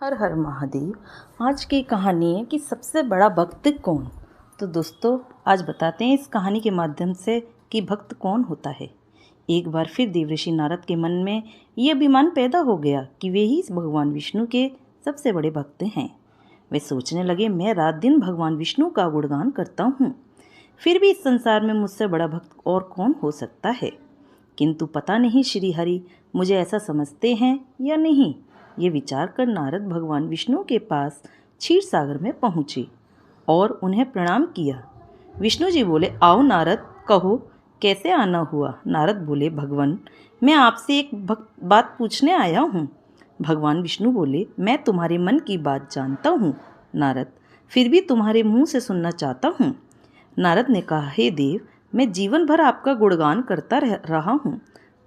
हर हर महादेव। आज की कहानी है कि सबसे बड़ा भक्त कौन। तो दोस्तों आज बताते हैं इस कहानी के माध्यम से कि भक्त कौन होता है। एक बार फिर देवर्षि नारद के मन में ये अभिमान पैदा हो गया कि वे ही भगवान विष्णु के सबसे बड़े भक्त हैं। वे सोचने लगे, मैं रात दिन भगवान विष्णु का गुणगान करता हूँ, फिर भी इस संसार में मुझसे बड़ा भक्त और कौन हो सकता है। किंतु पता नहीं श्री हरि मुझे ऐसा समझते हैं या नहीं। ये विचार कर नारद भगवान विष्णु के पास क्षीर सागर में पहुँचे और उन्हें प्रणाम किया। विष्णु जी बोले, आओ नारद, कहो कैसे आना हुआ। नारद बोले, भगवान मैं आपसे एक बात पूछने आया हूँ। भगवान विष्णु बोले, मैं तुम्हारे मन की बात जानता हूँ नारद, फिर भी तुम्हारे मुंह से सुनना चाहता हूँ। नारद ने कहा, हे देव, मैं जीवन भर आपका गुणगान करता रहा हूँ।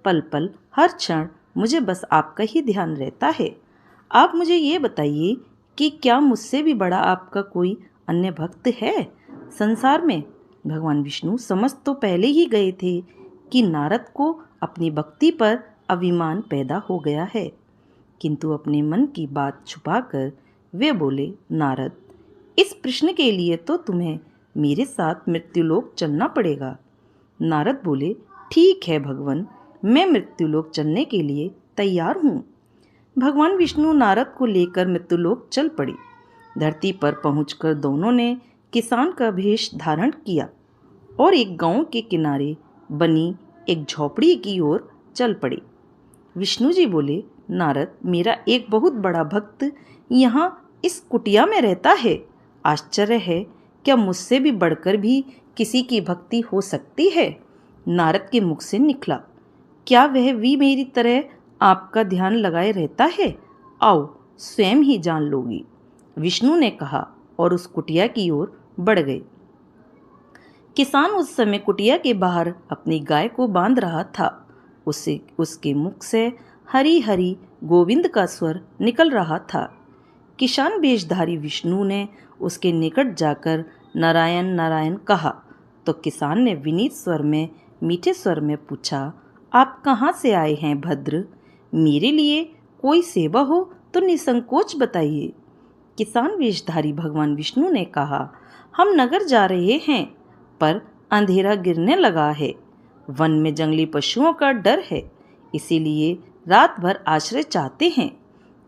पल पल हर क्षण मुझे बस आपका ही ध्यान रहता है। आप मुझे ये बताइए कि क्या मुझसे भी बड़ा आपका कोई अन्य भक्त है संसार में। भगवान विष्णु समझ तो पहले ही गए थे कि नारद को अपनी भक्ति पर अभिमान पैदा हो गया है, किंतु अपने मन की बात छुपाकर वे बोले, नारद, इस प्रश्न के लिए तो तुम्हें मेरे साथ मृत्युलोक चलना पड़ेगा। नारद बोले, ठीक है भगवान, मैं मृत्युलोक चलने के लिए तैयार हूँ। भगवान विष्णु नारद को लेकर मृत्युलोक चल पड़ी। धरती पर पहुंचकर दोनों ने किसान का भेष धारण किया और एक गांव के किनारे बनी एक झोपड़ी की ओर चल पड़े। विष्णु जी बोले, नारद, मेरा एक बहुत बड़ा भक्त यहाँ इस कुटिया में रहता है। आश्चर्य है, क्या मुझसे भी बढ़कर भी किसी की भक्ति हो सकती है। नारद के मुख से निकला, क्या वह भी मेरी तरह आपका ध्यान लगाए रहता है। आओ स्वयं ही जान लोगी। विष्णु ने कहा और उस कुटिया की ओर बढ़ गए। किसान उस समय कुटिया के बाहर अपनी गाय को बांध रहा था। उसके मुख से हरी हरी गोविंद का स्वर निकल रहा था। किसान वेशधारी विष्णु ने उसके निकट जाकर नारायण नारायण कहा तो किसान ने विनीत स्वर में मीठे स्वर में पूछा, आप कहाँ से आए हैं भद्र। मेरे लिए कोई सेवा हो तो निसंकोच बताइए। किसान वेशधारी भगवान विष्णु ने कहा, हम नगर जा रहे हैं पर अंधेरा गिरने लगा है। वन में जंगली पशुओं का डर है, इसीलिए रात भर आश्रय चाहते हैं।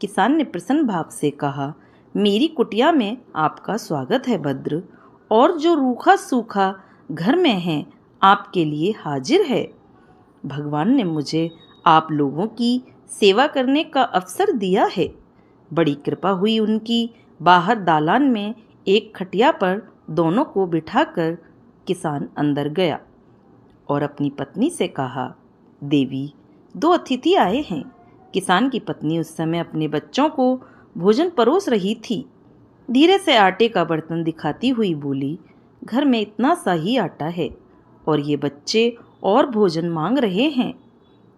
किसान ने प्रसन्न भाव से कहा, मेरी कुटिया में आपका स्वागत है भद्र, और जो रूखा सूखा घर में है आपके लिए हाजिर है। भगवान ने मुझे आप लोगों की सेवा करने का अवसर दिया है। बड़ी कृपा हुई उनकी। बाहर दालान में एक खटिया पर दोनों को बिठाकर किसान अंदर गया और अपनी पत्नी से कहा, देवी, दो अतिथि आए हैं। किसान की पत्नी उस समय अपने बच्चों को भोजन परोस रही थी। धीरे से आटे का बर्तन दिखाती हुई बोली, घर में इतना सा ही आटा है और ये बच्चे और भोजन मांग रहे हैं।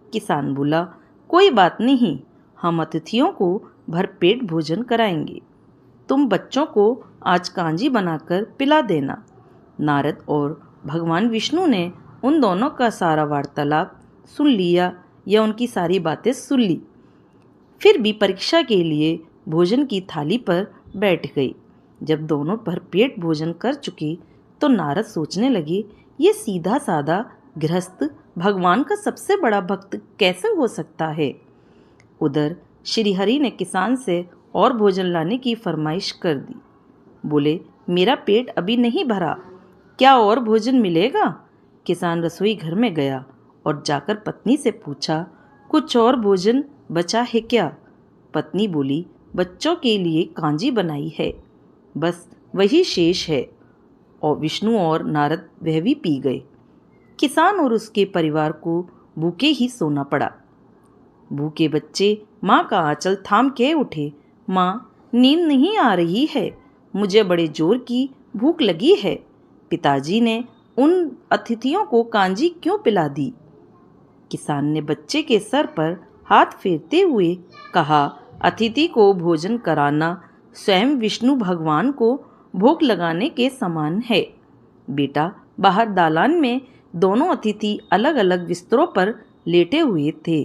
किसान बोला, कोई बात नहीं, हम अतिथियों को भरपेट भोजन कराएंगे। तुम बच्चों को आज कांजी बनाकर पिला देना। नारद और भगवान विष्णु ने उन दोनों का सारा वार्तालाप सुन लिया या उनकी सारी बातें सुन ली। फिर भी परीक्षा के लिए भोजन की थाली पर बैठ गई। जब दोनों भरपेट भोजन कर चुके तो नारद सोचने लगे, ये सीधा साधा गृहस्थ भगवान का सबसे बड़ा भक्त कैसे हो सकता है। उधर श्रीहरि ने किसान से और भोजन लाने की फरमाइश कर दी। बोले, मेरा पेट अभी नहीं भरा, क्या और भोजन मिलेगा। किसान रसोई घर में गया और जाकर पत्नी से पूछा, कुछ और भोजन बचा है क्या। पत्नी बोली, बच्चों के लिए कांजी बनाई है, बस वही शेष है। और विष्णु और नारद वह भी पी गए। किसान और उसके परिवार को भूखे ही सोना पड़ा। भूखे बच्चे माँ का आंचल थाम के उठे, माँ, नींद नहीं आ रही है, मुझे बड़े जोर की भूख लगी है। पिताजी ने उन अतिथियों को कांजी क्यों पिला दी। किसान ने बच्चे के सर पर हाथ फेरते हुए कहा, अतिथि को भोजन कराना स्वयं विष्णु भगवान को भोग लगाने के समान है। बेटा, बाहर दालान में दोनों अतिथि अलग अलग बिस्तरों पर लेटे हुए थे।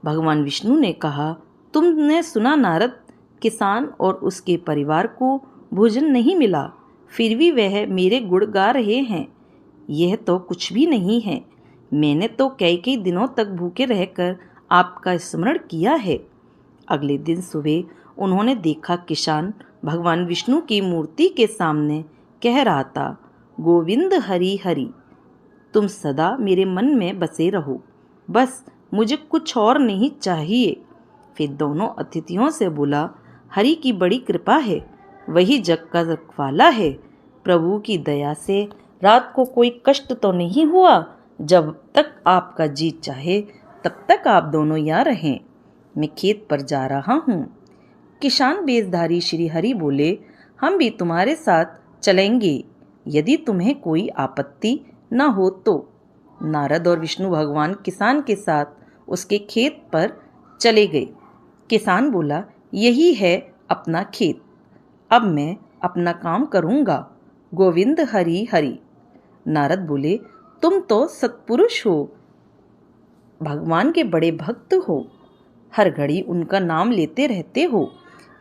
भगवान विष्णु ने कहा, तुमने सुना नारद, किसान और उसके परिवार को भोजन नहीं मिला, फिर भी वह मेरे गुण गा रहे हैं। यह तो कुछ भी नहीं है। मैंने तो कई दिनों तक भूखे रहकर आपका स्मरण किया है। अगले दिन सुबह उन्होंने देखा किसान भगवान विष्णु की मूर्ति के सामने कह रहा था, गोविंद हरि हरि, तुम सदा मेरे मन में बसे रहो, बस मुझे कुछ और नहीं चाहिए। फिर दोनों अतिथियों से बोला, हरि की बड़ी कृपा है, वही जग का रखवाला है। प्रभु की दया से रात को कोई कष्ट तो नहीं हुआ। जब तक आपका जी चाहे तब तक आप दोनों यहाँ रहें। मैं खेत पर जा रहा हूँ। किसान बेसधारी श्री हरि बोले, हम भी तुम्हारे साथ चलेंगे, यदि तुम्हें कोई आपत्ति न हो तो। नारद और विष्णु भगवान किसान के साथ उसके खेत पर चले गए। किसान बोला, यही है अपना खेत, अब मैं अपना काम करूँगा। गोविंद हरि हरि। नारद बोले, तुम तो सत्पुरुष हो, भगवान के बड़े भक्त हो, हर घड़ी उनका नाम लेते रहते हो।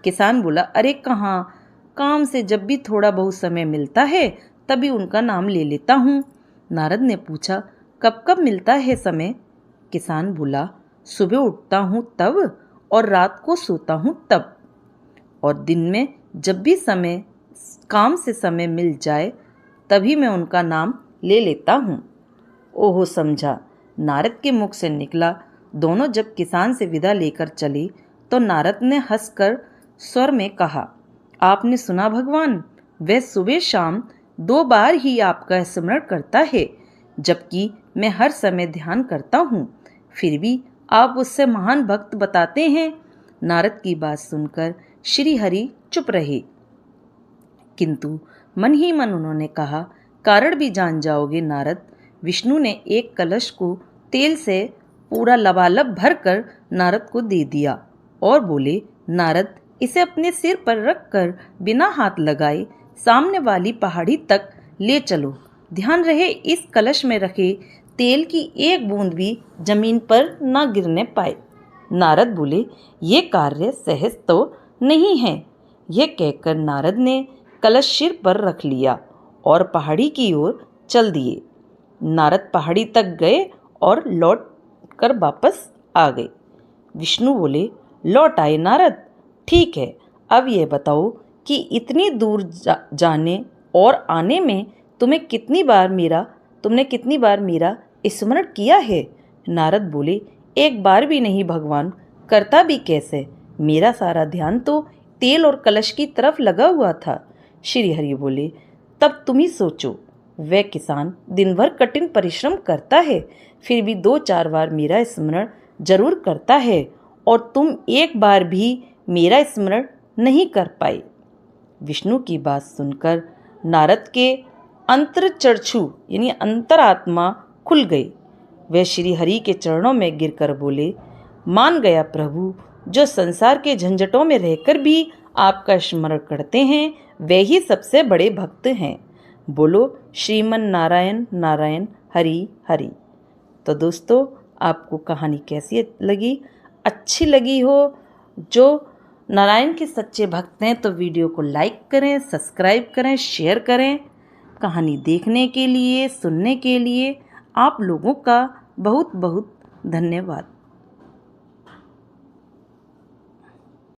किसान बोला, अरे कहाँ, काम से जब भी थोड़ा बहुत समय मिलता है तभी उनका नाम ले लेता हूँ। नारद ने पूछा, कब कब मिलता है समय? किसान बोला, सुबह उठता हूँ तब और रात को सोता हूँ तब, और दिन में जब भी समय काम से समय मिल जाए तभी मैं उनका नाम ले लेता हूँ। ओहो समझा, नारद के मुख से निकला। दोनों जब किसान से विदा लेकर चले तो नारद ने हंसकर स्वर में कहा, आपने सुना भगवान, वह सुबह शाम 2 बार ही आपका स्मरण करता है, जबकि मैं हर समय ध्यान करता हूँ, फिर भी आप उससे महान भक्त बताते हैं। नारद की बात सुनकर श्री हरि चुप रहे, किंतु मन ही मन उन्होंने कहा, कारण भी जान जाओगे नारद। विष्णु ने एक कलश को तेल से पूरा लबालब भरकर नारद को दे दिया और बोले, नारद, इसे अपने सिर पर रखकर बिना हाथ लगाए सामने वाली पहाड़ी तक ले चलो। ध्यान रहे इस कलश में रखे तेल की एक बूंद भी जमीन पर न गिरने पाए। नारद बोले, ये कार्य सहज तो नहीं है। यह कहकर नारद ने कलश सिर पर रख लिया और पहाड़ी की ओर चल दिए। नारद पहाड़ी तक गए और लौट कर वापस आ गए। विष्णु बोले, लौट आए नारद, ठीक है, अब यह बताओ कि इतनी दूर जाने और आने में तुमने कितनी बार मेरा स्मरण किया है? नारद बोले, एक बार भी नहीं भगवान, करता भी कैसे, मेरा सारा ध्यान तो तेल और कलश की तरफ लगा हुआ था। श्री हरि बोले, तब तुम ही सोचो, वह किसान दिन भर कठिन परिश्रम करता है, फिर भी 2-4 बार मेरा स्मरण जरूर करता है, और तुम एक बार भी मेरा स्मरण नहीं कर पाए। विष्णु की बात सुनकर नारद के अंतरचक्षु यानी अंतरात्मा खुल गई। वे श्री हरि के चरणों में गिरकर बोले, मान गया प्रभु, जो संसार के झंझटों में रहकर भी आपका स्मरण करते हैं वे ही सबसे बड़े भक्त हैं। बोलो श्रीमन नारायण नारायण हरि हरि। तो दोस्तों, आपको कहानी कैसी लगी? अच्छी लगी हो जो नारायण के सच्चे भक्त हैं तो वीडियो को लाइक करें, सब्सक्राइब करें, शेयर करें। कहानी देखने के लिए, सुनने के लिए आप लोगों का बहुत बहुत धन्यवाद।